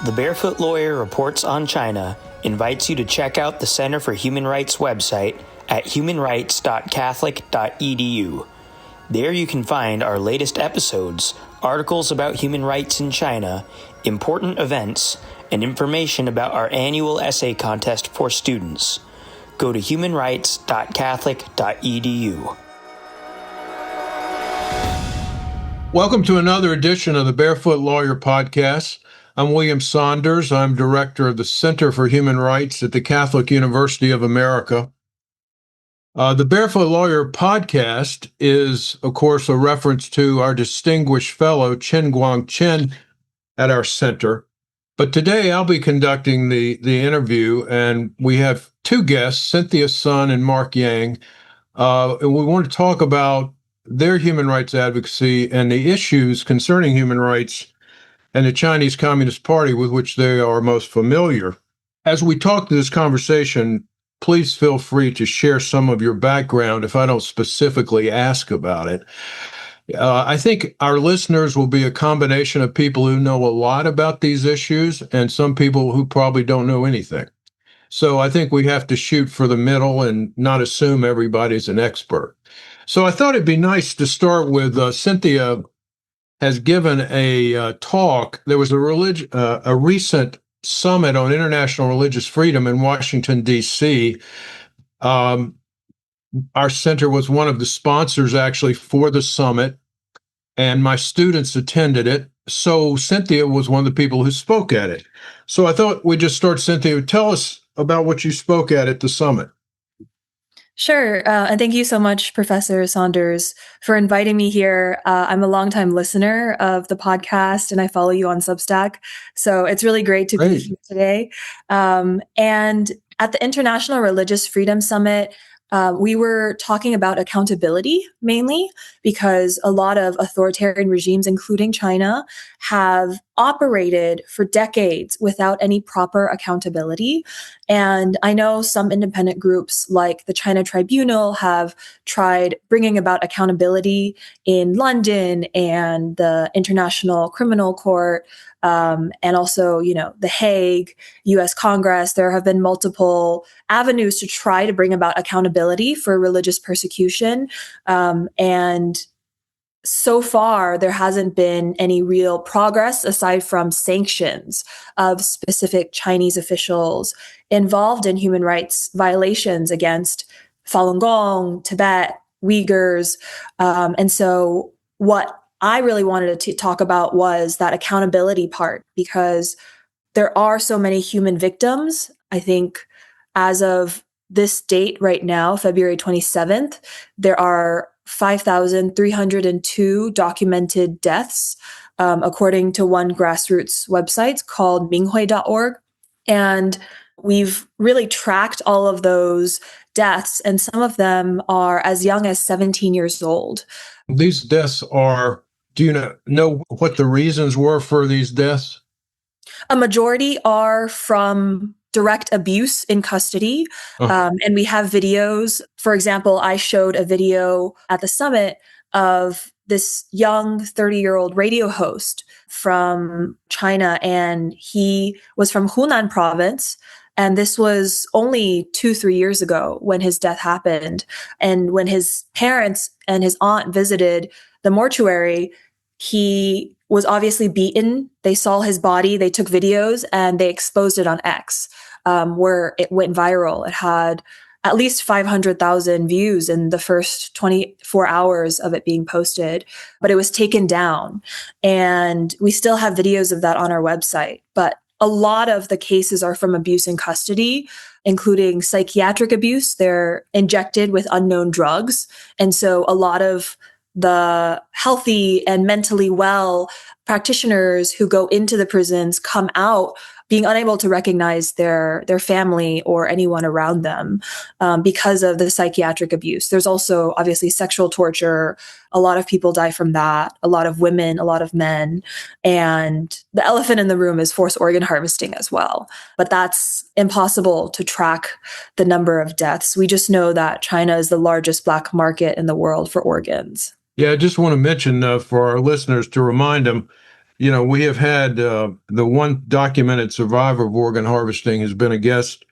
The Barefoot Lawyer Reports on China invites you to check out the Center for Human Rights website at humanrights.catholic.edu. There you can find our latest episodes, articles about human rights in China, important events, and information about our annual essay contest for students. Go to humanrights.catholic.edu. Welcome to another edition of the Barefoot Lawyer Podcast. I'm William Saunders. I'm director of the Center for Human Rights at the Catholic University of America. The Barefoot Lawyer Podcast is, of course, a reference to our distinguished fellow, Chen Guangcheng, at our center. But today I'll be conducting the interview, and we have two guests, Cynthia Sun and Mark Yang, and we want to talk about their human rights advocacy and the issues concerning human rights and the Chinese Communist Party with which they are most familiar. As we talk to this conversation, please feel free to share some of your background if I don't specifically ask about it. I think our listeners will be a combination of people who know a lot about these issues and some people who probably don't know anything. So I think we have to shoot for the middle and not assume everybody's an expert. So I thought it'd be nice to start with Cynthia has given a talk. There was a recent summit on international religious freedom in Washington, D.C. Our center was one of the sponsors actually for the summit, and my students attended it. So Cynthia was one of the people who spoke at it. So I thought we'd just start, Cynthia. Tell us about what you spoke at the summit. Sure. And thank you so much, Professor Saunders, for inviting me here. I'm a longtime listener of the podcast and I follow you on Substack. So it's really great to be here today. And at the International Religious Freedom Summit, we were talking about accountability mainly because a lot of authoritarian regimes, including China, have operated for decades without any proper accountability. And I know some independent groups like the China Tribunal have tried bringing about accountability in London and the International Criminal Court, and also, The Hague, U.S. Congress. There have been multiple avenues to try to bring about accountability for religious persecution. And so far, there hasn't been any real progress aside from sanctions of specific Chinese officials involved in human rights violations against Falun Gong, Tibet, Uyghurs. And so what I really wanted to talk about was that accountability part, because there are so many human victims. I think as of this date right now, February 27th, there are 5,302 documented deaths, according to one grassroots website called minghui.org. And we've really tracked all of those deaths, and some of them are as young as 17 years old. These deaths are, do you know what the reasons were for these deaths? A majority are from direct abuse in custody. And we have videos. For example, I showed a video at the summit of this young 30-year-old radio host from China, and he was from Hunan province. And this was only 2-3 years ago when his death happened. And when his parents and his aunt visited the mortuary, he was obviously beaten. They saw his body, they took videos, and they exposed it on X, where it went viral. It had at least 500,000 views in the first 24 hours of it being posted, but it was taken down. And we still have videos of that on our website. But a lot of the cases are from abuse in custody, including psychiatric abuse. They're injected with unknown drugs. And so a lot of the healthy and mentally well practitioners who go into the prisons come out being unable to recognize their family or anyone around them because of the psychiatric abuse. There's also obviously sexual torture. A lot of people die from that. A lot of women, a lot of men. And the elephant in the room is forced organ harvesting as well. But that's impossible to track the number of deaths. We just know that China is the largest black market in the world for organs. Yeah, I just want to mention for our listeners to remind them, we have had the one documented survivor of organ harvesting has been a guest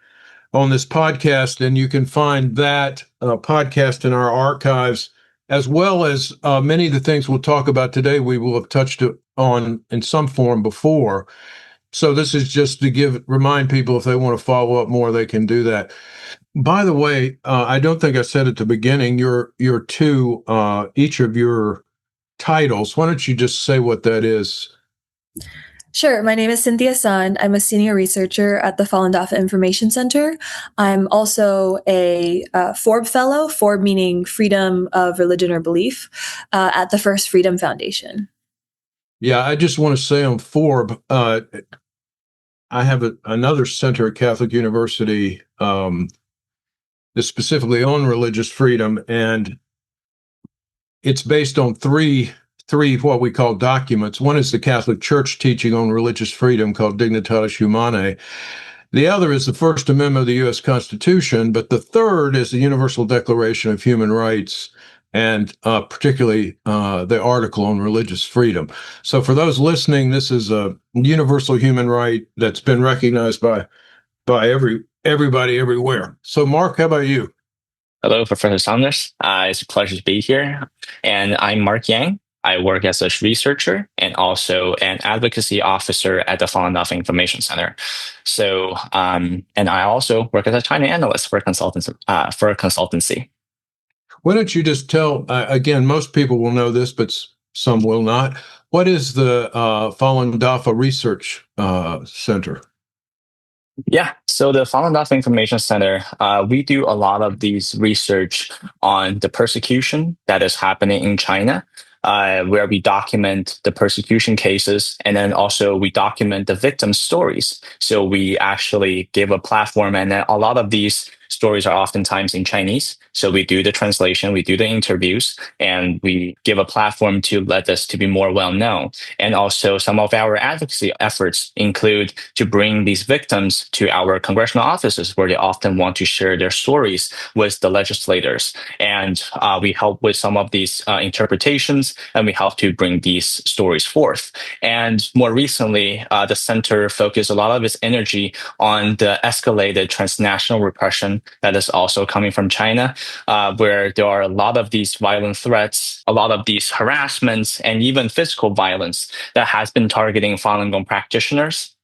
on this podcast, and you can find that podcast in our archives, as well as many of the things we'll talk about today we will have touched on in some form before. So this is just to remind people if they want to follow up more, they can do that. By the way, I don't think I said at the beginning, your two, each of your titles. Why don't you just say what that is? Sure. My name is Cynthia Sun. I'm a senior researcher at the Falun Dafa Information Center. I'm also a FORB fellow, FORB meaning freedom of religion or belief, at the First Freedom Foundation. Yeah, I just want to say on FORB, I have another center at Catholic University that's specifically on religious freedom, and it's based on three what we call documents. One is the Catholic Church teaching on religious freedom called Dignitatis Humanae. The other is the First Amendment of the U.S. Constitution, but the third is the Universal Declaration of Human Rights, and particularly the article on religious freedom. So for those listening, this is a universal human right that's been recognized by everybody everywhere. So Mark, how about you? Hello, Professor Saunders. It's a pleasure to be here. And I'm Mark Yang. I work as a researcher and also an advocacy officer at the Falun Dafa Information Center. So, and I also work as a China analyst for a consultancy. Why don't you just tell, again, most people will know this, but some will not. What is the Falun Dafa Research Center? Yeah, so the Falun Dafa Information Center, we do a lot of these research on the persecution that is happening in China, where we document the persecution cases, and then also we document the victim stories. So we actually give a platform, and then a lot of these stories are oftentimes in Chinese. So we do the translation, we do the interviews, and we give a platform to let us to be more well known. And also some of our advocacy efforts include to bring these victims to our congressional offices where they often want to share their stories with the legislators. And we help with some of these interpretations, and we help to bring these stories forth. And more recently, the center focused a lot of its energy on the escalated transnational repression that is also coming from China, where there are a lot of these violent threats, a lot of these harassments, and even physical violence that has been targeting Falun Gong practitioners.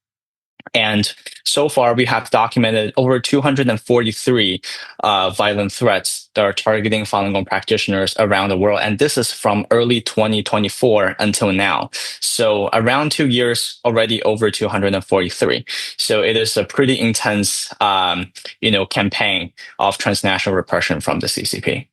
And so far, we have documented over 243 violent threats that are targeting Falun Gong practitioners around the world. And this is from early 2024 until now. So around 2 years, already over 243. So it is a pretty intense, campaign of transnational repression from the CCP.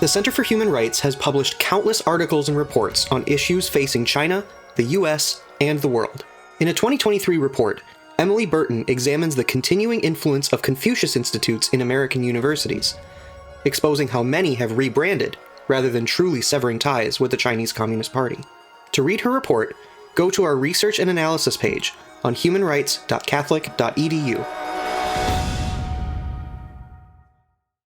The Center for Human Rights has published countless articles and reports on issues facing China, the US, and the world. In a 2023 report, Emily Burton examines the continuing influence of Confucius Institutes in American universities, exposing how many have rebranded rather than truly severing ties with the Chinese Communist Party. To read her report, go to our research and analysis page on humanrights.catholic.edu.